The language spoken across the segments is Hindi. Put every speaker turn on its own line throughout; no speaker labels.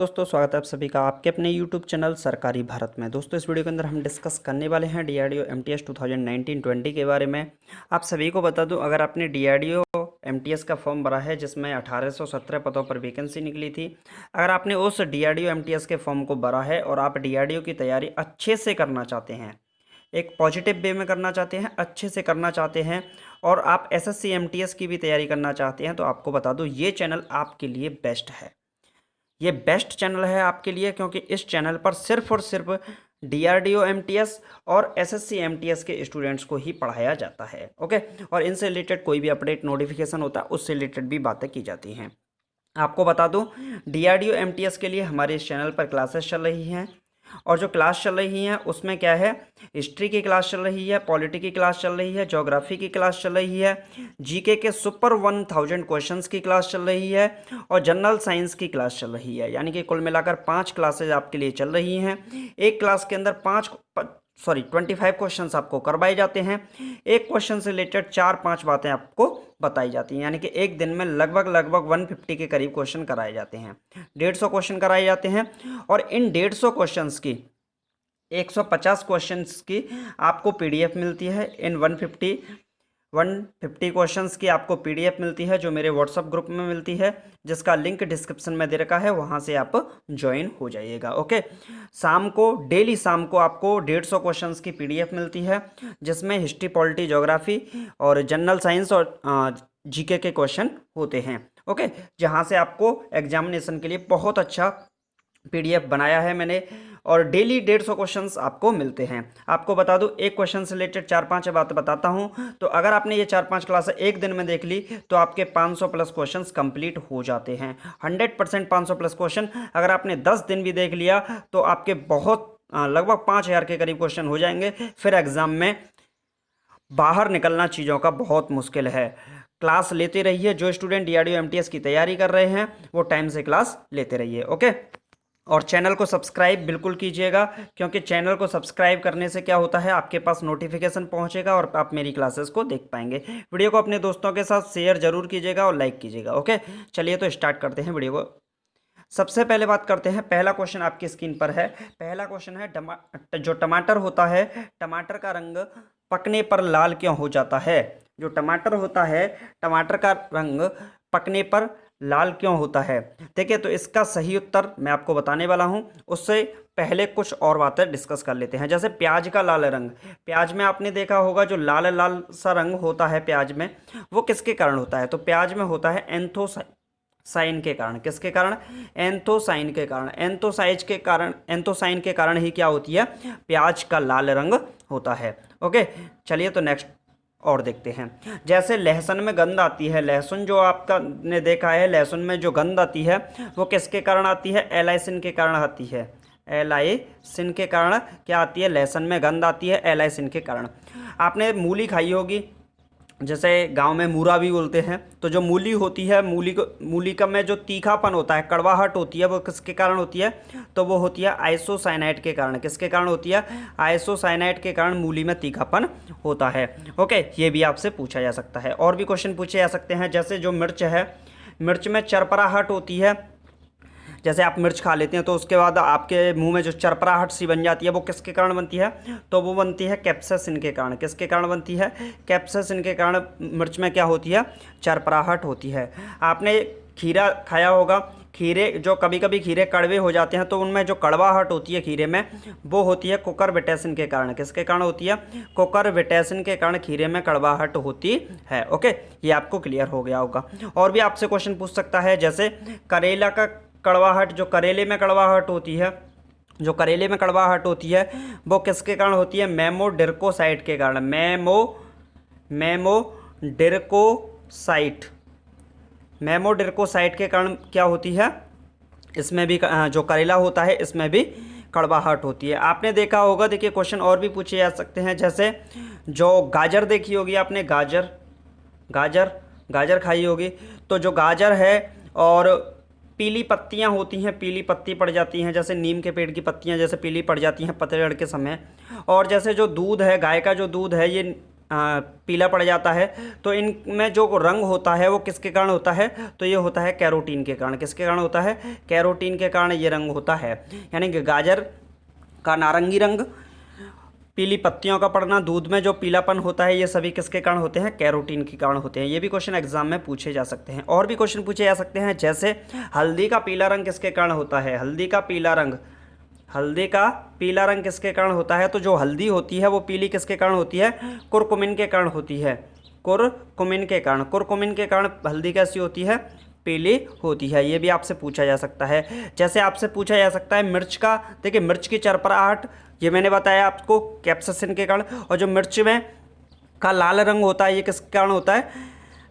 दोस्तों स्वागत है आप सभी का आपके अपने YouTube चैनल सरकारी भारत में। दोस्तों इस वीडियो के अंदर हम डिस्कस करने वाले हैं DRDO MTS 2019-20 के बारे में। आप सभी को बता दूं, अगर आपने DRDO MTS का फॉर्म भरा है जिसमें 1817 पदों पर वैकेंसी निकली थी, अगर आपने उस DRDO MTS के फॉर्म को भरा है और आप DRDO की तैयारी अच्छे से करना चाहते हैं, एक पॉजिटिव वे में करना चाहते हैं, अच्छे से करना चाहते हैं और आप SSC MTS की भी तैयारी करना चाहते हैं, तो आपको बता दूँ ये चैनल आपके लिए बेस्ट है। ये बेस्ट चैनल है आपके लिए, क्योंकि इस चैनल पर सिर्फ और सिर्फ DRDO MTS और SSC MTS के स्टूडेंट्स को ही पढ़ाया जाता है। ओके, और इनसे रिलेटेड कोई भी अपडेट नोटिफिकेशन होता है उससे रिलेटेड भी बातें की जाती हैं। आपको बता दूं, DRDO MTS के लिए हमारे इस चैनल पर क्लासेस चल रही हैं और जो क्लास चल रही हैं उसमें क्या है, हिस्ट्री की क्लास चल रही है, पॉलिटी की क्लास चल रही है, ज्योग्राफी की क्लास चल रही है, जीके के सुपर 1000 क्वेश्चंस की क्लास चल रही है और जनरल साइंस की क्लास चल रही है। यानी कि कुल मिलाकर 5 क्लासेज आपके लिए चल रही हैं। एक क्लास के अंदर 25 क्वेश्चंस आपको करवाए जाते हैं। एक क्वेश्चन से रिलेटेड 4-5 बातें आपको बताई जाती हैं। यानी कि एक दिन में लगभग 150 के करीब क्वेश्चन कराए जाते हैं। 150 क्वेश्चन कराए जाते हैं और इन 150 क्वेश्चंस की 150 क्वेश्चंस की आपको PDF मिलती है। इन 150 क्वेश्चंस की आपको PDF मिलती है जो मेरे व्हाट्सअप ग्रुप में मिलती है, जिसका लिंक डिस्क्रिप्शन में दे रखा है, वहां से आप ज्वाइन हो जाइएगा। ओके, डेली शाम को आपको 150 क्वेश्चंस की PDF मिलती है, जिसमें हिस्ट्री, पॉलिटी, ज्योग्राफी और जनरल साइंस और जीके के क्वेश्चन होते हैं। ओके, जहां से आपको एग्जामिनेशन के लिए बहुत अच्छा PDF बनाया है मैंने और डेली 150 क्वेश्चंस आपको मिलते हैं। आपको बता दूं, एक क्वेश्चन से रिलेटेड 4-5 बात बताता हूं, तो अगर आपने ये 4-5 क्लास एक दिन में देख ली तो आपके 500 प्लस क्वेश्चंस कंप्लीट हो जाते हैं। 100% 500 प्लस क्वेश्चन अगर आपने 10 दिन भी देख लिया तो आपके लगभग 5000 के करीब क्वेश्चन हो जाएंगे। फिर एग्जाम में बाहर निकलना चीज़ों का बहुत मुश्किल है। क्लास लेते रहिए, जो स्टूडेंट DRDO MTS की तैयारी कर रहे हैं वो टाइम से क्लास लेते रहिए। ओके, और चैनल को सब्सक्राइब बिल्कुल कीजिएगा, क्योंकि चैनल को सब्सक्राइब करने से क्या होता है, आपके पास नोटिफिकेशन पहुंचेगा और आप मेरी क्लासेस को देख पाएंगे। वीडियो को अपने दोस्तों के साथ शेयर जरूर कीजिएगा और लाइक कीजिएगा। ओके, चलिए तो स्टार्ट करते हैं वीडियो को। सबसे पहले बात करते हैं, पहला क्वेश्चन आपकी स्क्रीन पर है। पहला क्वेश्चन है, जो टमाटर होता है, टमाटर का रंग पकने पर लाल क्यों हो जाता है? जो टमाटर होता है, टमाटर का रंग पकने पर लाल क्यों होता है? देखिए, तो इसका सही उत्तर मैं आपको बताने वाला हूं, उससे पहले कुछ और बातें डिस्कस कर लेते हैं। जैसे प्याज का लाल रंग, प्याज में आपने देखा होगा जो लाल लाल सा रंग होता है प्याज में, वो किसके कारण होता है? तो प्याज में होता है एंथोसाइन के कारण। किसके कारण? एंथोसाइन के कारण। एंथोसाइन के कारण ही क्या होती है, प्याज का लाल रंग होता है। ओके, चलिए तो नेक्स्ट और देखते हैं। जैसे लहसुन में गंध आती है, लहसुन जो आपका ने देखा है, लहसुन में जो गंध आती है वो किसके कारण आती है? एलाइसिन के कारण आती है। एलाइसिन के कारण क्या आती है? लहसुन में गंध आती है एलाइसिन के कारण। आपने मूली खाई होगी, जैसे गांव में मूरा भी बोलते हैं, तो जो मूली होती है, मूली का में जो तीखापन होता है, कड़वाहट होती है, वो किसके कारण होती है? तो वो होती है आइसोसाइनाइड के कारण। किसके कारण होती है? आइसोसाइनाइड के कारण मूली में तीखापन होता है। ओके, ये भी आपसे पूछा जा सकता है। और भी क्वेश्चन पूछे जा सकते हैं, जैसे जो मिर्च है, मिर्च में चरपराहट होती है। जैसे आप मिर्च खा लेते हैं तो उसके बाद आपके मुंह में जो चरपराहट सी बन जाती है, वो किसके कारण बनती है? तो वो बनती है कैप्साइसिन के कारण। किसके कारण बनती है? कैप्साइसिन के कारण मिर्च में क्या होती है? चरपराहट होती है। आपने खीरा खाया होगा, खीरे जो कभी कभी खीरे कड़वे हो जाते हैं, तो उनमें जो कड़वाहट होती है खीरे में, वो होती है कुकुरबिटेसिन के कारण। किसके कारण होती है? कुकुरबिटेसिन के कारण खीरे में कड़वाहट होती है। ओके, ये आपको क्लियर हो गया होगा। और भी आपसे क्वेश्चन पूछ सकता है, जैसे करेला का कड़वाहट, जो करेले में कड़वाहट होती है, जो करेले में कड़वाहट होती है वो किसके कारण होती है? मेमोडिर्कोसाइट के कारण। मेमोडिर्कोसाइट के कारण क्या होती है? इसमें भी जो करेला होता है इसमें भी कड़वाहट होती है। आपने देखा होगा, देखिए क्वेश्चन और भी पूछे जा सकते हैं, जैसे जो गाजर देखी होगी आपने, गाजर खाई होगी, तो जो गाजर है और पीली पत्तियां होती हैं, पीली पत्ती पड़ जाती हैं, जैसे नीम के पेड़ की पत्तियां जैसे पीली पड़ जाती हैं पतझड़ के समय। और जैसे जो दूध है, गाय का जो दूध है, ये पीला पड़ जाता है, तो इनमें जो रंग होता है वो किसके कारण होता है, तो ये होता है कैरोटीन के कारण। किसके कारण होता है, कैरोटीन के कारण ये रंग होता है। यानी कि गाजर का नारंगी रंग, पीली पत्तियों का पड़ना, दूध में जो पीलापन होता है, ये सभी किसके कारण होते हैं, कैरोटीन के कारण होते हैं। ये भी क्वेश्चन एग्जाम में पूछे जा सकते हैं। और भी क्वेश्चन पूछे जा सकते हैं, जैसे हल्दी का पीला रंग किसके कारण होता है, हल्दी का पीला रंग किसके कारण होता है, तो जो हल्दी होती है वो पीली किसके कारण होती है, कुरकुमिन के कारण होती है। कुरकुमिन के कारण हल्दी कैसी होती है, पीली होती है। ये भी आपसे पूछा जा सकता है। जैसे आपसे पूछा जा सकता है मिर्च का, देखिए मिर्च की चरपराहट, ये मैंने बताया आपको कैप्साइसिन के कारण। और जो मिर्च में का लाल रंग होता है, ये किस कारण होता है,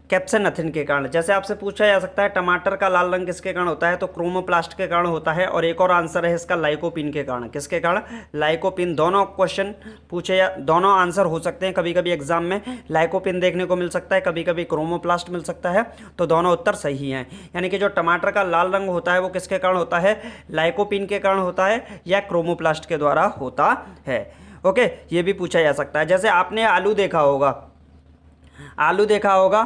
कैप्साइसिन के कारण। जैसे आपसे पूछा जा सकता है टमाटर का लाल रंग किसके कारण होता है, तो क्रोमोप्लास्ट के कारण होता है। और एक और आंसर है इसका लाइकोपिन के कारण। किसके कारण, लाइकोपिन। दोनों क्वेश्चन पूछे या दोनों आंसर हो सकते हैं। कभी कभी एग्जाम में लाइकोपिन देखने को मिल सकता है, कभी कभी क्रोमोप्लास्ट मिल सकता है, तो दोनों उत्तर सही हैं। यानी कि जो टमाटर का लाल रंग होता है वो किसके कारण होता है, लाइकोपिन के कारण होता है या क्रोमोप्लास्ट के द्वारा होता है। ओके, ये भी पूछा जा सकता है। जैसे आपने आलू देखा होगा,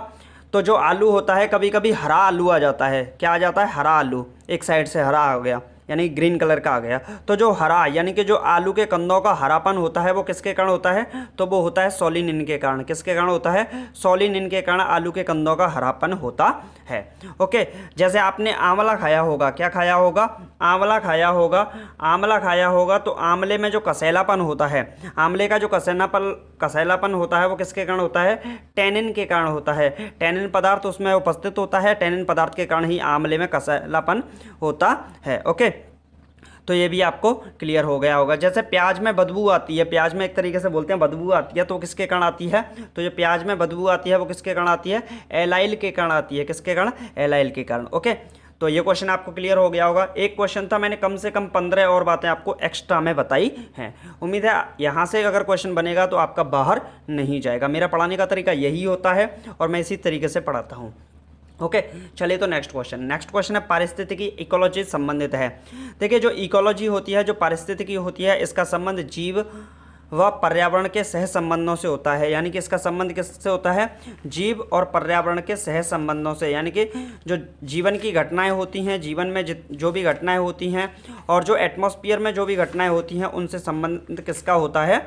तो जो आलू होता है कभी कभी हरा आलू आ जाता है। क्या आ जाता है, हरा आलू, एक साइड से हरा आ गया, यानी ग्रीन कलर का आ गया। तो जो हरा, यानी कि जो आलू के कंदों का हरापन होता है वो किसके कारण होता है, तो वो होता है सोलिनिन के कारण। किसके कारण होता है, सोलिनिन के कारण आलू के कंदों का हरापन होता है। ओके, जैसे आपने आंवला खाया होगा, क्या खाया होगा, आंवला खाया होगा, तो आंवले में जो कसैलापन होता है, आंवले का जो कसैलापन होता है वो किसके कारण होता है, टैनिन के कारण होता है। टैनिन पदार्थ उसमें उपस्थित होता है, टैनिन पदार्थ के कारण ही आंवले में कसैलापन होता है। ओके, तो ये भी आपको क्लियर हो गया होगा। जैसे प्याज में बदबू आती है, प्याज में एक तरीके से बोलते हैं बदबू आती है, तो किसके कारण आती है, तो जो प्याज में बदबू आती है वो किसके कारण आती है, एलाइल के कारण आती है। किसके कारण, एलाइल के कारण। ओके, तो ये क्वेश्चन आपको क्लियर हो गया होगा। एक क्वेश्चन था, मैंने कम से कम 15 और बातें आपको एक्स्ट्रा में बताई हैं। उम्मीद है यहाँ से अगर क्वेश्चन बनेगा तो आपका बाहर नहीं जाएगा। मेरा पढ़ाने का तरीका यही होता है और मैं इसी तरीके से पढ़ाता हूँ। ओके, चलिए तो नेक्स्ट क्वेश्चन है पारिस्थितिकी, इकोलॉजी संबंधित है। देखिए, जो इकोलॉजी होती है, जो पारिस्थितिकी होती है, इसका संबंध जीव व पर्यावरण के सह संबंधों से होता है। यानी कि इसका संबंध किससे होता है, जीव और पर्यावरण के सह संबंधों से। यानी कि जो जीवन की घटनाएं होती हैं, जीवन में जो भी घटनाएं होती हैं और जो एटमॉस्फेयर में जो भी घटनाएं होती हैं, उनसे संबंध किसका होता है,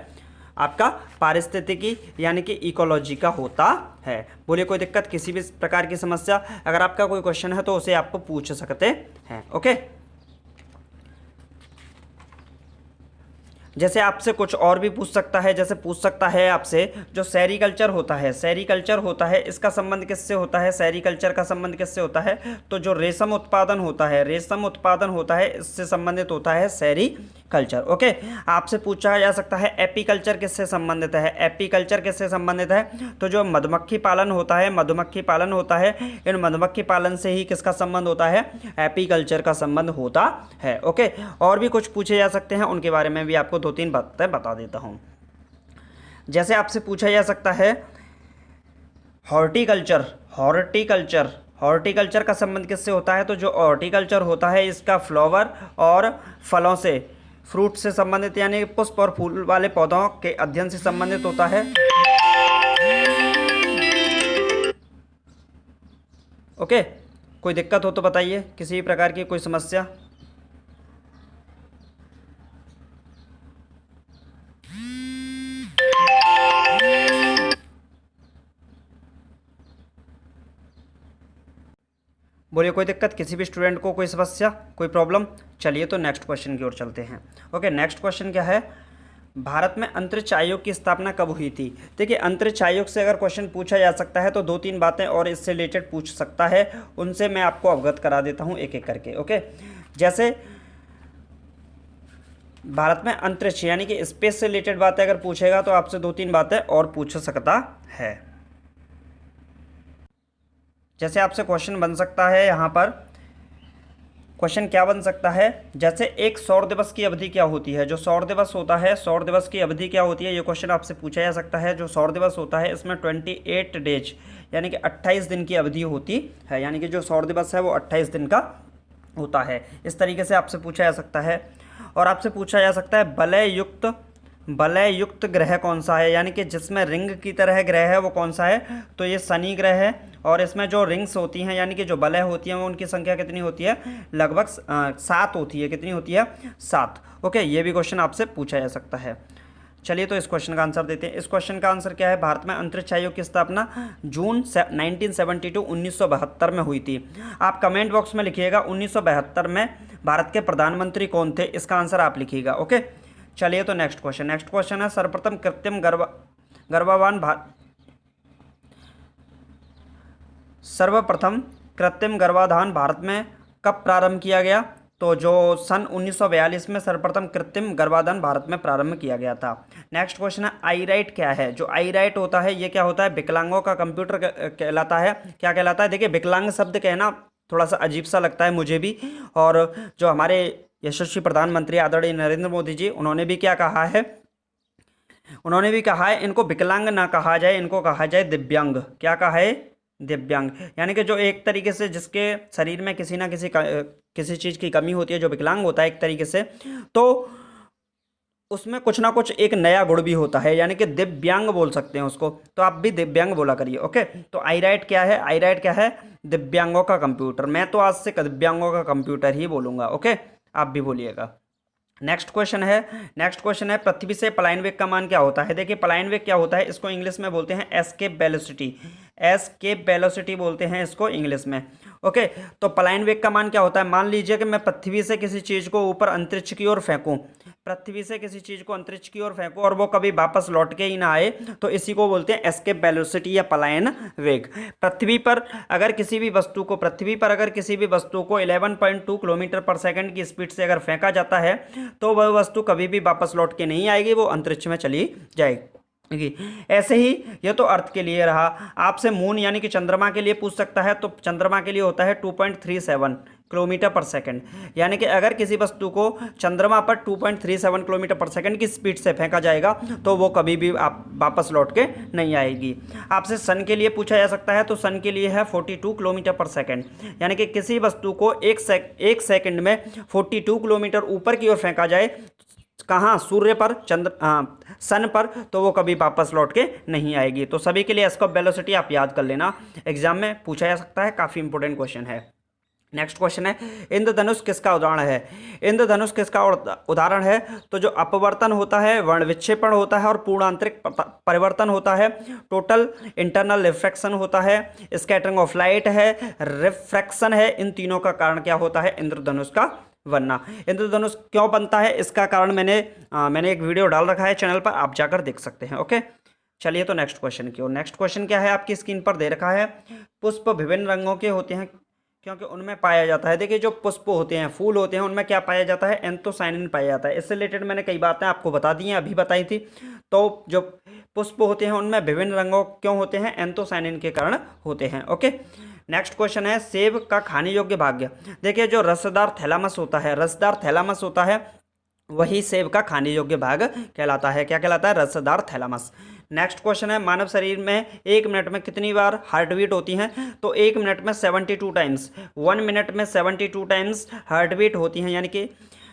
आपका पारिस्थितिकी यानी कि इकोलॉजी का होता है। बोलिए, कोई दिक्कत, किसी भी प्रकार की समस्या, अगर आपका कोई क्वेश्चन है तो उसे आपको पूछ सकते हैं। ओके, जैसे आपसे कुछ और भी पूछ सकता है, जैसे पूछ सकता है आपसे जो सेरीकल्चर होता है, इसका संबंध किससे होता है, सेरीकल्चर का संबंध किससे होता है, तो जो रेशम उत्पादन होता है इससे संबंधित होता है सेरीकल्चर। ओके, आपसे पूछा जा सकता है एपीकल्चर किससे संबंधित है, तो जो मधुमक्खी पालन होता है, इन मधुमक्खी पालन से ही किसका संबंध होता है, एपीकल्चर का संबंध होता है। ओके, और भी कुछ पूछे जा सकते हैं, उनके बारे में भी आपको 2-3 बातें बता देता हूं। जैसे आपसे पूछा जा सकता है हॉर्टिकल्चर का संबंध किससे होता है, तो जो हॉर्टिकल्चर होता है इसका फ्लावर और फलों से, फ्रूट से संबंधित, यानी पुष्प और फूल वाले पौधों के अध्ययन से संबंधित होता है। ओके, कोई दिक्कत हो तो बताइए, किसी भी प्रकार की कोई समस्या। बोलिए, कोई दिक्कत, किसी भी स्टूडेंट को कोई समस्या, कोई प्रॉब्लम। चलिए तो नेक्स्ट क्वेश्चन की ओर चलते हैं। ओके, नेक्स्ट क्वेश्चन क्या है, भारत में अंतरिक्ष आयोग की स्थापना कब हुई थी। देखिए, अंतरिक्ष आयोग से अगर क्वेश्चन पूछा जा सकता है तो 2-3 बातें और इससे रिलेटेड पूछ सकता है, उनसे मैं आपको अवगत करा देता हूँ एक एक करके। ओके, जैसे भारत में अंतरिक्ष यानी कि स्पेस से रिलेटेड बातें अगर पूछेगा तो आपसे 2-3 बातें और पूछ सकता है। जैसे आपसे क्वेश्चन बन सकता है, यहाँ पर क्वेश्चन क्या बन सकता है, जैसे एक सौर दिवस की अवधि क्या होती है, जो सौर दिवस होता है, सौर दिवस की अवधि क्या होती है, ये क्वेश्चन आपसे पूछा जा सकता है। जो सौर दिवस होता है इसमें 28 डेज यानी कि 28 दिन की अवधि होती है। यानी कि जो सौर दिवस है वो 28 दिन का होता है। इस तरीके से आपसे पूछा जा सकता है। और आपसे पूछा जा सकता है वलय युक्त ग्रह कौन सा है, यानी कि जिसमें रिंग की तरह ग्रह है वो कौन सा है, तो ये शनि ग्रह है। और इसमें जो रिंग्स होती हैं यानी कि जो वलय होती हैं वो उनकी संख्या कितनी होती है, लगभग 7 होती है। कितनी होती है, 7। ओके, ये भी क्वेश्चन आपसे पूछा जा सकता है। चलिए तो इस क्वेश्चन का आंसर देते हैं। इस क्वेश्चन का आंसर क्या है, भारत में अंतरिक्ष आयोग की स्थापना जून 1972 में हुई थी। आप कमेंट बॉक्स में लिखिएगा 1972 में भारत के प्रधानमंत्री कौन थे, इसका आंसर आप लिखिएगा। ओके, चलिए तो नेक्स्ट क्वेश्चन है, सर्वप्रथम कृत्रिम गर्भाधान सर्वप्रथम कृत्रिम गर्भाधान भारत में कब प्रारंभ किया गया, तो जो सन 1942 में सर्वप्रथम कृत्रिम गर्भाधान भारत में प्रारंभ किया गया था। नेक्स्ट क्वेश्चन है, आई राइट क्या है। जो आई राइट होता है ये क्या होता है, विकलांगों का कंप्यूटर कहलाता है। क्या कहलाता है, देखिए विकलांग शब्द कहना थोड़ा सा अजीब सा लगता है मुझे भी, और जो हमारे यशस्वी प्रधानमंत्री आदरणीय नरेंद्र मोदी जी, उन्होंने भी क्या कहा है, उन्होंने भी कहा है इनको विकलांग ना कहा जाए, इनको कहा जाए दिव्यांग। क्या कहा है, दिव्यांग, यानी कि जो एक तरीके से जिसके शरीर में किसी ना किसी चीज़ की कमी होती है, जो विकलांग होता है एक तरीके से, तो उसमें कुछ ना कुछ एक नया गुण भी होता है, यानी कि दिव्यांग बोल सकते हैं उसको। तो आप भी दिव्यांग बोला करिए। ओके, तो आई राइट क्या है, आई राइट क्या है, दिव्यांगों का कंप्यूटर। मैं तो आज से दिव्यांगों का कंप्यूटर ही बोलूँगा। ओके, आप भी बोलिएगा। नेक्स्ट क्वेश्चन है, पृथ्वी से पलायन वेग का मान क्या होता है। देखिए पलायन वेग क्या होता है, इसको इंग्लिश में बोलते हैं एस्केप वेलोसिटी। एस्केप वेलोसिटी बोलते हैं इसको इंग्लिश में। ओके, तो पलायन वेग का मान क्या होता है, मान लीजिए कि मैं पृथ्वी से किसी चीज़ को ऊपर अंतरिक्ष की ओर फेंकूं, पृथ्वी से किसी चीज़ को अंतरिक्ष की ओर फेंकूं और वो कभी वापस लौट के ही ना आए, तो इसी को बोलते हैं एस्केप वेलोसिटी या पलायन वेग। पृथ्वी पर अगर किसी भी वस्तु को 11.2 किलोमीटर पर सेकंड की स्पीड से अगर फेंका जाता है तो वह वस्तु कभी भी वापस लौट के नहीं आएगी, वो अंतरिक्ष में चली जाएगी। ऐसे ही ये तो अर्थ के लिए रहा। आपसे मून यानी कि चंद्रमा के लिए पूछ सकता है, तो चंद्रमा के लिए होता है 2.37 किलोमीटर पर सेकंड, यानी कि अगर किसी वस्तु को चंद्रमा पर 2.37 किलोमीटर पर सेकंड की स्पीड से फेंका जाएगा तो वो कभी भी आप वापस लौट के नहीं आएगी। आपसे सन के लिए पूछा जा सकता है, तो सन के लिए है 42 किलोमीटर पर सेकंड, यानी कि किसी वस्तु को एक सेकंड में 42 किलोमीटर ऊपर की ओर फेंका जाए, कहाँ, सूर्य पर, सन पर, तो वो कभी वापस लौट के नहीं आएगी। तो सभी के लिए एस्केप वेलोसिटी आप याद कर लेना, एग्जाम में पूछा जा सकता है, काफ़ी इंपॉर्टेंट क्वेश्चन है। नेक्स्ट क्वेश्चन है, इंद्रधनुष किसका उदाहरण है। इंद्रधनुष किसका उदाहरण है, तो जो अपवर्तन होता है, वर्ण विक्षेपण होता है और पूर्णांतरिक परिवर्तन होता है, टोटल इंटरनल रिफ्रैक्शन होता है, स्कैटरिंग ऑफ लाइट है, रिफ्रैक्शन है, इन तीनों का कारण क्या होता है, इंद्रधनुष का बनना। इंद्रधनुष क्यों बनता है, इसका कारण मैंने एक वीडियो डाल रखा है चैनल पर, आप जाकर देख सकते हैं। ओके, चलिए तो नेक्स्ट क्वेश्चन की ओर। नेक्स्ट क्वेश्चन क्या है, आपकी स्क्रीन पर दे रखा है, पुष्प विभिन्न रंगों के होते हैं क्योंकि उनमें पाया जाता है। देखिए जो पुष्प होते हैं, फूल होते हैं, उनमें क्या पाया जाता है, एंथोसायनिन पाया जाता है। इससे रिलेटेड मैंने कई बातें आपको बता दी हैं, अभी बताई थी। तो जो पुष्प होते हैं उनमें विभिन्न रंगों क्यों होते हैं, एंथोसायनिन के कारण होते हैं। ओके, नेक्स्ट क्वेश्चन है, सेब का खाने योग्य भाग। देखिए जो रसदार थैलामस होता है वही सेब का खाने योग्य भाग कहलाता है। क्या कहलाता है, रसदार थैलामस। नेक्स्ट क्वेश्चन है, मानव शरीर में 1 मिनट में कितनी बार हार्ट बीट होती हैं, तो 1 मिनट में 72 टाइम्स, 1 मिनट में 72 टाइम्स हार्ट बीट होती हैं, यानी कि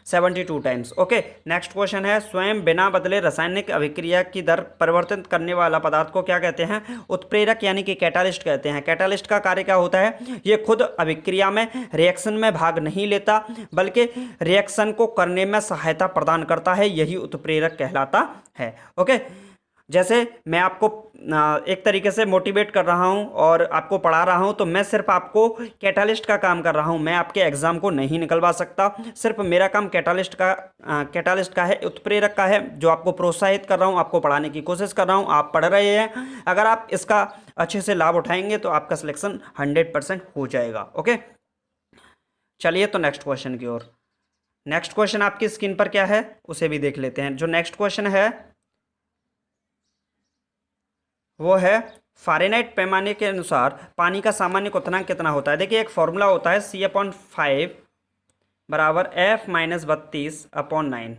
72 टाइम्स। ओके, नेक्स्ट क्वेश्चन है, स्वयं बिना बदले रासायनिक अभिक्रिया की दर परिवर्तित करने वाला पदार्थ को क्या कहते हैं, उत्प्रेरक यानी कि कैटालिस्ट कहते हैं। कैटालिस्ट का कार्य क्या होता है, ये खुद अभिक्रिया में, रिएक्शन में भाग नहीं लेता, बल्कि रिएक्शन को करने में सहायता प्रदान करता है, यही उत्प्रेरक कहलाता है। ओके, जैसे मैं आपको एक तरीके से मोटिवेट कर रहा हूं और आपको पढ़ा रहा हूं, तो मैं सिर्फ आपको कैटालिस्ट का काम कर रहा हूं, मैं आपके एग्जाम को नहीं निकलवा सकता। सिर्फ मेरा काम कैटालिस्ट का है, उत्प्रेरक का है, जो आपको प्रोत्साहित कर रहा हूं, आपको पढ़ाने की कोशिश कर रहा हूं, आप पढ़ रहे हैं। अगर आप इसका अच्छे से लाभ उठाएंगे तो आपका सिलेक्शन 100% हो जाएगा। ओके, चलिए तो नेक्स्ट क्वेश्चन की ओर। नेक्स्ट क्वेश्चन आपकी स्क्रीन पर क्या है उसे भी देख लेते हैं। जो नेक्स्ट क्वेश्चन है वो है, फ़ारेनहाइट पैमाने के अनुसार पानी का सामान्य क्वथनांक कितना होता है। देखिए एक फॉर्मूला होता है C/5 बराबर F-32/9।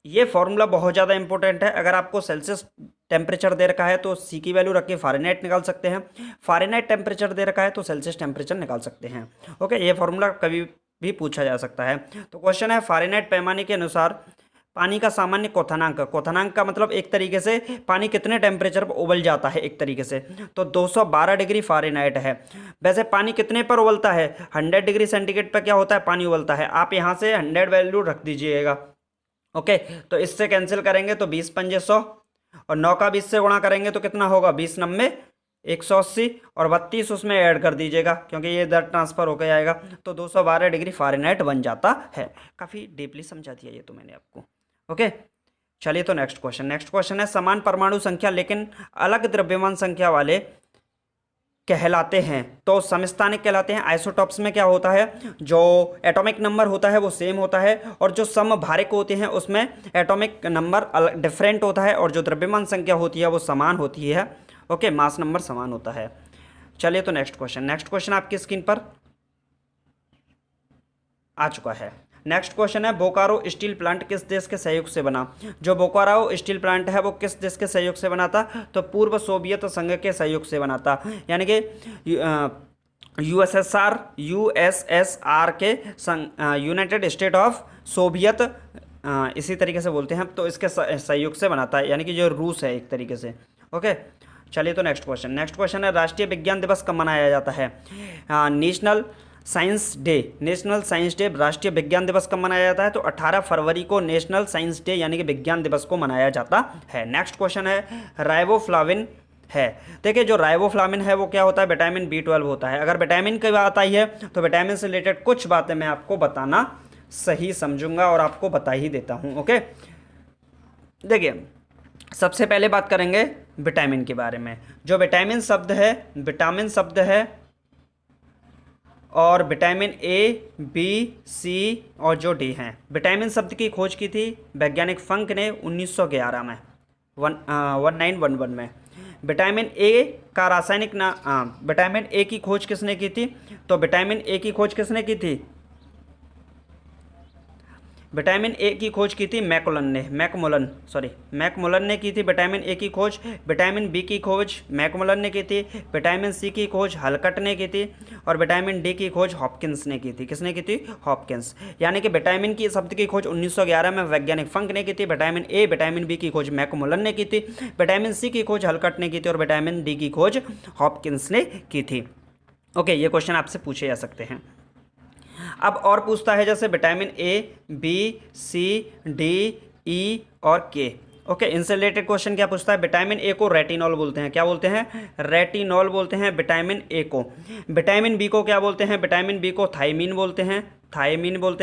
ये फॉर्मूला बहुत ज़्यादा इंपॉर्टेंट है। अगर आपको सेल्सियस टेम्परेचर दे रखा है तो C की वैल्यू रख के फ़ारेनहाइट निकाल सकते हैं, फ़ारेनहाइट टेम्परेचर दे रखा है तो सेल्सियस टेम्परेचर निकाल सकते हैं। ओके, ये फॉर्मूला कभी भी पूछा जा सकता है। तो क्वेश्चन है, फ़ारेनहाइट पैमाने के अनुसार पानी का सामान्य क्वथनांक, क्वथनांक का मतलब एक तरीके से पानी कितने टेम्परेचर पर उबल जाता है एक तरीके से, तो 212 डिग्री फ़ारेनहाइट है। वैसे पानी कितने पर उबलता है, 100 डिग्री सेंटीग्रेड पर क्या होता है, पानी उबलता है। आप यहाँ से 100 वैल्यू रख दीजिएगा। ओके, तो इससे कैंसिल करेंगे तो 20 पंजे 100, और 9 का 20 से गुणा करेंगे तो कितना होगा, 20 नब्बे 180, और 32 उसमें ऐड कर दीजिएगा क्योंकि ये दर ट्रांसफर होकर आएगा, तो 212 डिग्री फ़ारेनहाइट बन जाता है। काफ़ी डीपली समझा दिया ये तो मैंने आपको। ओके, चलिए तो नेक्स्ट क्वेश्चन है, समान परमाणु संख्या लेकिन अलग द्रव्यमान संख्या वाले कहलाते हैं तो समस्थानिक कहलाते हैं। आइसोटॉप्स में क्या होता है, जो एटॉमिक नंबर होता है वो सेम होता है, और जो समभारिक होते हैं उसमें एटॉमिक नंबर डिफरेंट होता है, और जो द्रव्यमान संख्या होती है वो समान होती है। ओके, मास नंबर समान होता है। चलिए तो नेक्स्ट क्वेश्चन आपकी स्क्रीन पर आ चुका है। नेक्स्ट क्वेश्चन है, बोकारो स्टील प्लांट किस देश के सहयोग से बना। जो बोकारो स्टील प्लांट है वो किस देश के सहयोग से बना था, तो पूर्व सोवियत संघ के सहयोग से बना था, यानी कि यूएसएसआर के यूनाइटेड स्टेट ऑफ सोवियत इसी तरीके से बोलते हैं, तो इसके सहयोग से बना था, यानी कि जो रूस है एक तरीके से। ओके, चलिए तो नेक्स्ट क्वेश्चन है, राष्ट्रीय विज्ञान दिवस कब मनाया जाता है। नेशनल साइंस डे राष्ट्रीय विज्ञान दिवस कब मनाया जाता है, तो 18 फरवरी को नेशनल साइंस डे यानी कि विज्ञान दिवस को मनाया जाता है। नेक्स्ट क्वेश्चन है, राइबोफ्लाविन है। देखिए, जो राइबोफ्लाविन है वो क्या होता है, विटामिन B12 होता है। अगर विटामिन की बात आई है तो विटामिन से रिलेटेड कुछ बातें मैं आपको बताना सही समझूंगा और आपको बता ही देता हूँ। ओके, देखिए सबसे पहले बात करेंगे विटामिन के बारे में। जो विटामिन शब्द है और विटामिन A, B, C और जो D हैं, विटामिन शब्द की खोज की थी वैज्ञानिक फंक ने 1911 में 1911 में। विटामिन A का रासायनिक विटामिन A की खोज किसने की थी, तो विटामिन A की खोज किसने की थी, विटामिन ए की खोज की थी मैकमुलन ने की थी विटामिन ए की खोज। विटामिन बी की खोज मैकमुलन ने की थी। विटामिन सी की खोज हलकट ने की थी, और विटामिन डी की खोज हॉपकिंस ने की थी। किसने की थी, हॉपकिंस। यानी कि विटामिन की शब्द की खोज 1911 में वैज्ञानिक फंक ने की थी। विटामिन ए विटामिन बी की खोज मैकमुलन ने की थी। विटामिन सी की खोज हलकट ने की थी, और विटामिन डी की खोज हॉपकिंस ने की थी। ओके, ये क्वेश्चन आपसे पूछे जा सकते हैं। अब और पूछता है जैसे vitamin A, B, C, D, E और के। ओके, इनसे रिलेटेड क्वेश्चन क्या पूछता है, विटामिन ए को रेटिनॉल बोलते हैं। क्या बोलते हैं, रेटिनॉल बोलते हैं विटामिन ए को। विटामिन बी को क्या बोलते हैं, विटामिन बी को थायमीन बोलते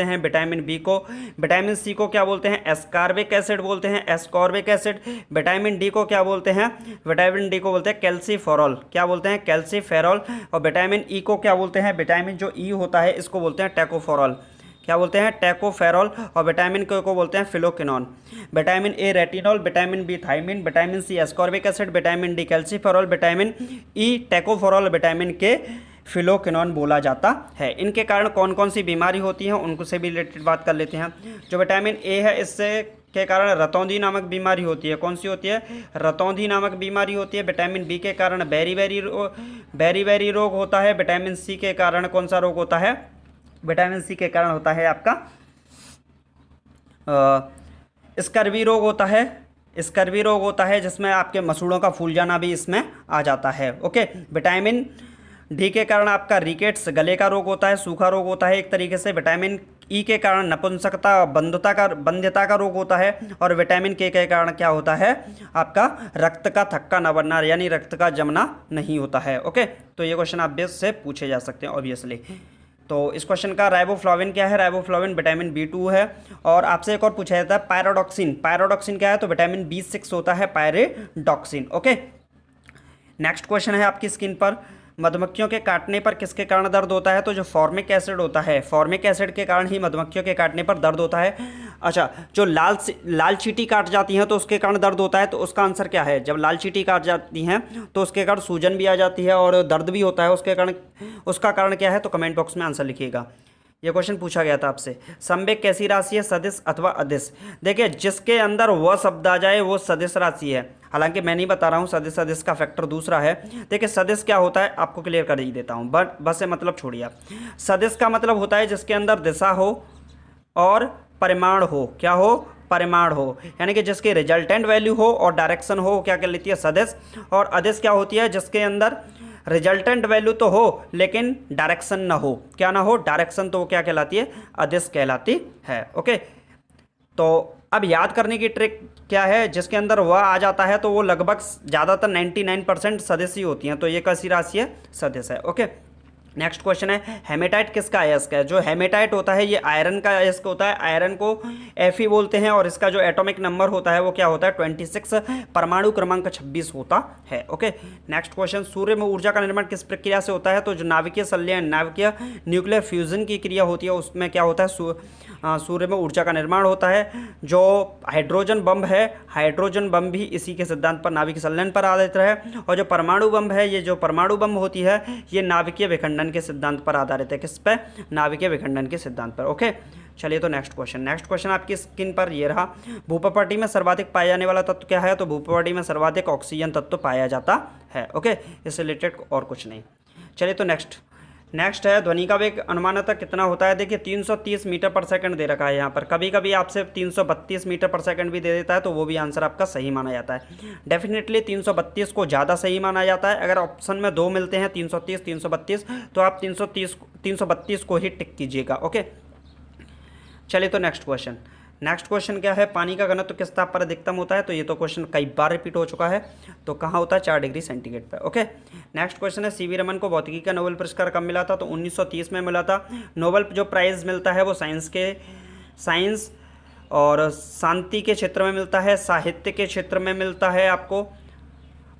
हैं विटामिन बी को। विटामिन सी को क्या बोलते हैं, एस्कॉर्बिक एसिड बोलते हैं, एस्कॉर्बिक एसिड। विटामिन डी को क्या बोलते हैं, विटामिन डी को बोलते हैं कैल्सीफेरॉल। क्या बोलते हैं, कैल्सीफेरॉल। और विटामिन ई को क्या बोलते हैं, विटामिन जो ई होता है इसको बोलते हैं टैकोफेरॉल। क्या बोलते हैं, टैकोफेरॉल। और विटामिन के को बोलते हैं phylloquinone. Vitamin A retinol, vitamin B thiamine, vitamin C ascorbic acid, vitamin D calciferol, vitamin E tocopherol, vitamin K phylloquinone बोला जाता है। इनके कारण कौन कौन सी बीमारी होती है उनको से भी रिलेटेड बात कर लेते हैं। जो विटामिन ए है इससे के कारण रतौंधी नामक बीमारी होती है। कौन सी होती है, रतौंधी नामक बीमारी होती है। विटामिन बी के कारण बेरी रोग होता है। विटामिन सी के कारण कौन सा रोग होता है, विटामिन सी के कारण होता है आपका स्कर्वी रोग होता है, जिसमें आपके मसूड़ों का फूल जाना भी इसमें आ जाता है। ओके, विटामिन डी के कारण आपका रिकेट्स गले का रोग होता है, सूखा रोग होता है एक तरीके से। विटामिन ई के कारण नपुंसकता बंध्यता का रोग होता है। और विटामिन के कारण क्या होता है, आपका रक्त का थक्का न बनना, यानी रक्त का जमना नहीं होता है। ओके, तो ये क्वेश्चन आप बेस से पूछे जा सकते हैं ऑब्वियसली। तो इस क्वेश्चन का राइबोफ्लाविन क्या है, राइबोफ्लाविन विटामिन B2 है। और आपसे एक और पूछा जाता है पायरोडॉक्सिन क्या है, तो विटामिन B6 होता है पायरोडॉक्सिन। ओके, नेक्स्ट क्वेश्चन है आपकी स्क्रीन पर, मधुमक्खियों के काटने पर किसके कारण दर्द होता है, तो जो फॉर्मिक एसिड होता है, फॉर्मिक एसिड के कारण ही मधुमक्खियों के काटने पर दर्द होता है। अच्छा, जो लाल चींटी काट जाती हैं तो उसके कारण दर्द होता है, तो उसका आंसर क्या है, जब लाल चींटी काट जाती हैं तो उसके कारण सूजन भी आ जाती है और दर्द भी होता है उसके कारण। उसका कारण क्या है, तो कमेंट बॉक्स में आंसर लिखिएगा। ये क्वेश्चन पूछा गया था आपसे। संवेग कैसी राशि है, सदिश अथवा अदिश। देखिए, जिसके अंदर वह शब्द आ जाए वो सदिश राशि है। हालांकि मैं नहीं बता रहा हूँ, सदिश अदिश का फैक्टर दूसरा है। देखिए, सदिश क्या होता है आपको क्लियर कर ही देता हूँ, बट बस से मतलब छोड़िए आप। सदिश का मतलब होता है जिसके अंदर दिशा हो और परिमाण हो। क्या हो, परिमाण हो, यानी कि जिसकी रिजल्टेंट वैल्यू हो और डायरेक्शन हो, क्या कहलाती है? सदिश। और अदिश क्या होती है? जिसके अंदर रिजल्टेंट वैल्यू तो हो लेकिन डायरेक्शन ना हो। क्या ना हो? डायरेक्शन। तो वो क्या कहलाती है? अदिश कहलाती है। ओके, तो अब याद करने की ट्रिक क्या है? जिसके अंदर वह आ जाता है तो वो लगभग ज़्यादातर 99% सदिश ही होती हैं। तो ये कैसी राशि है? सदिश है। ओके, नेक्स्ट क्वेश्चन है, हेमेटाइट किसका अयस्क है? जो हेमेटाइट होता है ये आयरन का अयस्क होता है। आयरन को Fe बोलते हैं और इसका जो एटॉमिक नंबर होता है वो क्या होता है? 26, परमाणु क्रमांक 26 होता है। ओके, नेक्स्ट क्वेश्चन, सूर्य में ऊर्जा का निर्माण किस प्रक्रिया से होता है? तो जो नाभिकीय संलयन, नाभिकीय न्यूक्लियर फ्यूजन की क्रिया होती है उसमें क्या होता है? सूर्य में ऊर्जा का निर्माण होता है। जो हाइड्रोजन बम है, हाइड्रोजन बम भी इसी के सिद्धांत पर, नाभिकीय संलयन पर आधारित है। और जो परमाणु बम है, ये जो परमाणु बम होती है ये नाभिकीय विखंडन के सिद्धांत पर आधारित है। किस पे? नाभिकीय विखंडन के सिद्धांत पर। ओके, चलिए तो नेक्स्ट क्वेश्चन आपकी स्क्रीन पर ये रहा। भूप्रपाटी में सर्वाधिक पाया जाने वाला तत्व क्या है? तो भूप्रपाटी में सर्वाधिक ऑक्सीजन तत्व पाया जाता है। ओके, इससे रिलेटेड और कुछ नहीं। चलिए तो नेक्स्ट है, ध्वनि का वेग अनुमानतः कितना होता है? देखिए 330 मीटर पर सेकंड दे रखा है यहाँ पर। कभी कभी आपसे 332 मीटर पर सेकंड भी दे देता है तो वो भी आंसर आपका सही माना जाता है। डेफिनेटली 332 को ज़्यादा सही माना जाता है। अगर ऑप्शन में दो मिलते हैं 330, 332, तो आप 332 को ही टिक कीजिएगा। ओके, चलिए तो नेक्स्ट क्वेश्चन क्या है? पानी का घनत्व किस ताप पर अधिकतम होता है? तो ये तो क्वेश्चन कई बार रिपीट हो चुका है। तो कहाँ होता है? 4 डिग्री सेंटीग्रेड पर। ओके, नेक्स्ट क्वेश्चन है, सीवी रमन को भौतिकी का नोबेल पुरस्कार कब मिला था? तो 1930 में मिला था। नोबेल जो प्राइज़ मिलता है वो साइंस और शांति के क्षेत्र में मिलता है, साहित्य के क्षेत्र में मिलता है आपको।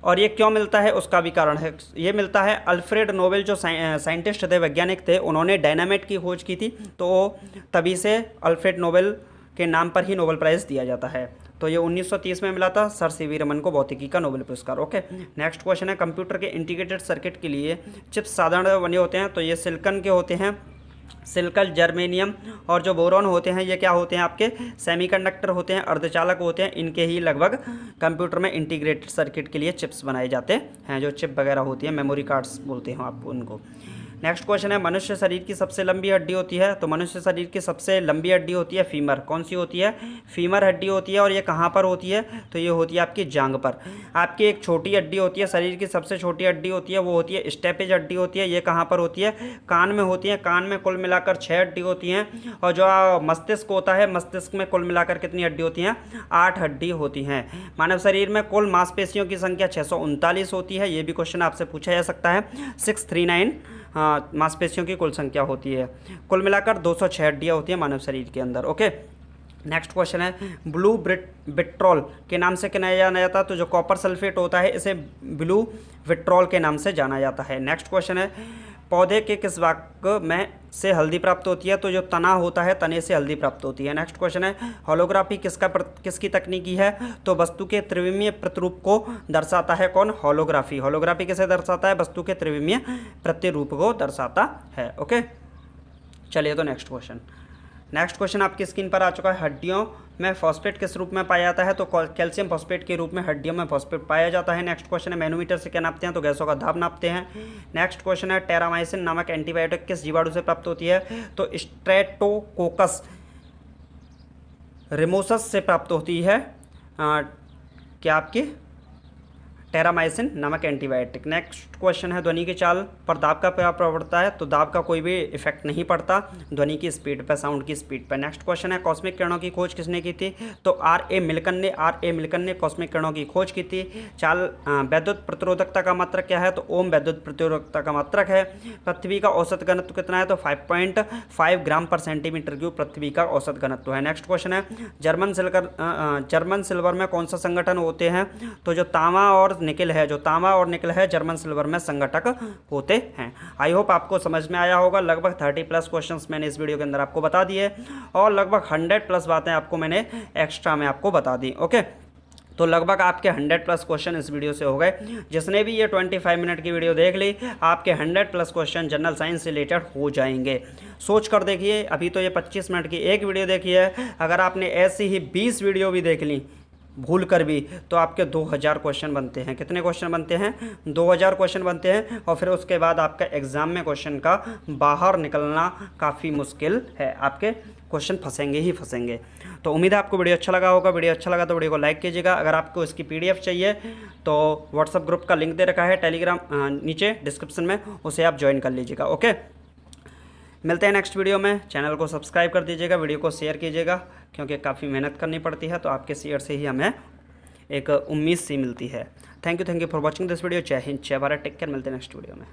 और ये क्यों मिलता है उसका भी कारण है। ये मिलता है, अल्फ्रेड नोबेल जो साइंटिस्ट थे, वैज्ञानिक थे, उन्होंने डायनामाइट की खोज की थी। तो तभी से अल्फ्रेड नोबेल के नाम पर ही नोबेल प्राइज़ दिया जाता है। तो ये 1930 में मिला था सर सीवी रमन को भौतिकी का नोबेल पुरस्कार। ओके, नेक्स्ट क्वेश्चन है, कंप्यूटर के इंटीग्रेटेड सर्किट के लिए चिप्स साधारण बने होते हैं? तो ये सिलिकॉन के होते हैं, सिलिकॉन, जर्मेनियम। और जो बोरॉन होते हैं ये क्या होते हैं? आपके सेमीकंडक्टर होते हैं, अर्धचालक होते हैं। इनके ही लगभग कंप्यूटर में इंटीग्रेटेड सर्किट के लिए चिप्स बनाए जाते हैं। जो चिप वगैरह होती है, मेमोरी कार्ड्स बोलते हैं आप उनको। नेक्स्ट क्वेश्चन है, मनुष्य शरीर की सबसे लंबी हड्डी होती है? तो मनुष्य शरीर की सबसे लंबी हड्डी होती है फीमर। कौन सी होती है? फीमर हड्डी होती है। और ये कहाँ पर होती है? तो ये होती है आपकी जांघ पर। आपकी एक छोटी हड्डी होती है, शरीर की सबसे छोटी हड्डी होती है, वो होती है स्टेपेज हड्डी होती है। ये कहाँ पर होती है? कान में होती है। कान में कुल मिलाकर 6 हड्डी होती हैं। और जो मस्तिष्क होता है, मस्तिष्क में कुल मिलाकर कितनी हड्डी होती हैं? 8 हड्डी होती हैं। मानव शरीर में कुल मांसपेशियों की संख्या 639 होती है। ये भी क्वेश्चन आपसे पूछा जा सकता है। 639 मांसपेशियों की कुल संख्या होती है। कुल मिलाकर 206 हड्डियाँ होती हैं मानव शरीर के अंदर। ओके, नेक्स्ट क्वेश्चन है, ब्लू विट्रॉल के नाम से क्या जाना जाता है? तो जो कॉपर सल्फेट होता है इसे ब्लू विट्रॉल के नाम से जाना जाता है। नेक्स्ट क्वेश्चन है, पौधे के किस भाग में से हल्दी प्राप्त होती है? तो जो तना होता है, तने से हल्दी प्राप्त होती है। नेक्स्ट क्वेश्चन है, होलोग्राफी किसकी तकनीकी है? तो वस्तु के त्रिविमीय प्रतिरूप को दर्शाता है कौन? होलोग्राफी। होलोग्राफी किसे दर्शाता है? वस्तु के त्रिविमीय प्रतिरूप को दर्शाता है। ओके, चलिए तो नेक्स्ट क्वेश्चन आपकी स्क्रीन पर आ चुका है। हड्डियों में फॉस्फेट किस रूप में पाया जाता है? तो कैल्शियम फॉस्फेट के रूप में हड्डियों में फॉस्फेट पाया जाता है। नेक्स्ट क्वेश्चन है, मैनोमीटर से क्या नापते हैं? तो गैसों का दाब नापते हैं। नेक्स्ट क्वेश्चन है, टेरामाइसिन नामक एंटीबायोटिक किस जीवाणु से प्राप्त होती है? तो स्ट्रेप्टोकोकस रिमोसस से प्राप्त होती है। क्या आपकी टेरामाइसिन नामक एंटीबायोटिक। नेक्स्ट क्वेश्चन है, ध्वनि की चाल पर दाब का क्या प्रभाव पड़ता है? तो दाब का कोई भी इफेक्ट नहीं पड़ता ध्वनि की स्पीड पर, साउंड की स्पीड पर। नेक्स्ट क्वेश्चन है, कॉस्मिक किरणों की खोज किसने की थी? तो आर ए मिल्कन ने कॉस्मिक किरणों की खोज की थी। वैद्युत प्रतिरोधकता का मात्रक क्या है? तो ओम वैद्युत प्रतिरोधकता का मात्रक है। पृथ्वी का औसत घनत्व कितना है? तो 5.5 ग्राम पर सेंटीमीटर क्यूब पृथ्वी का औसत घनत्व है। नेक्स्ट क्वेश्चन है, जर्मन सिल्वर में कौन सा संगठन होते हैं? तो जो तांबा और निकल है, जर्मन सिल्वर में संगठक होते हैं। आई होप आपको समझ में आया होगा। लगभग 30+ क्वेश्चंस मैंने इस वीडियो के अंदर आपको बता दिए और लगभग 100+ बातें आपको मैंने एक्स्ट्रा में आपको बता दी। ओके, तो लगभग आपके 100+ क्वेश्चन इस वीडियो से हो गए। जिसने भी ये 25 मिनट की वीडियो देख ली, आपके 100+ क्वेश्चन जनरल साइंस से रिलेटेड हो जाएंगे। सोच कर देखिए, अभी तो ये 25 मिनट की एक वीडियो देखी है, अगर आपने ऐसी ही 20 वीडियो भी देख ली भूल कर भी, तो आपके 2000 क्वेश्चन बनते हैं। कितने क्वेश्चन बनते हैं? 2000 क्वेश्चन बनते हैं। और फिर उसके बाद आपका एग्ज़ाम में क्वेश्चन का बाहर निकलना काफ़ी मुश्किल है, आपके क्वेश्चन फंसेंगे ही फंसेंगे। तो उम्मीद है आपको वीडियो अच्छा लगा होगा। वीडियो अच्छा लगा तो वीडियो को लाइक कीजिएगा। अगर आपको इसकी PDF चाहिए तो व्हाट्सअप ग्रुप का लिंक दे रखा है टेलीग्राम नीचे डिस्क्रिप्शन में, उसे आप ज्वाइन कर लीजिएगा। ओके, मिलते हैं नेक्स्ट वीडियो में। चैनल को सब्सक्राइब कर दीजिएगा, वीडियो को शेयर कीजिएगा, क्योंकि काफ़ी मेहनत करनी पड़ती है, तो आपके शेयर से ही हमें एक उम्मीद सी मिलती है। Thank you for watching this video. जय हिंद, जय भारत, टेक केयर। मिलते हैं नेक्स्ट वीडियो में।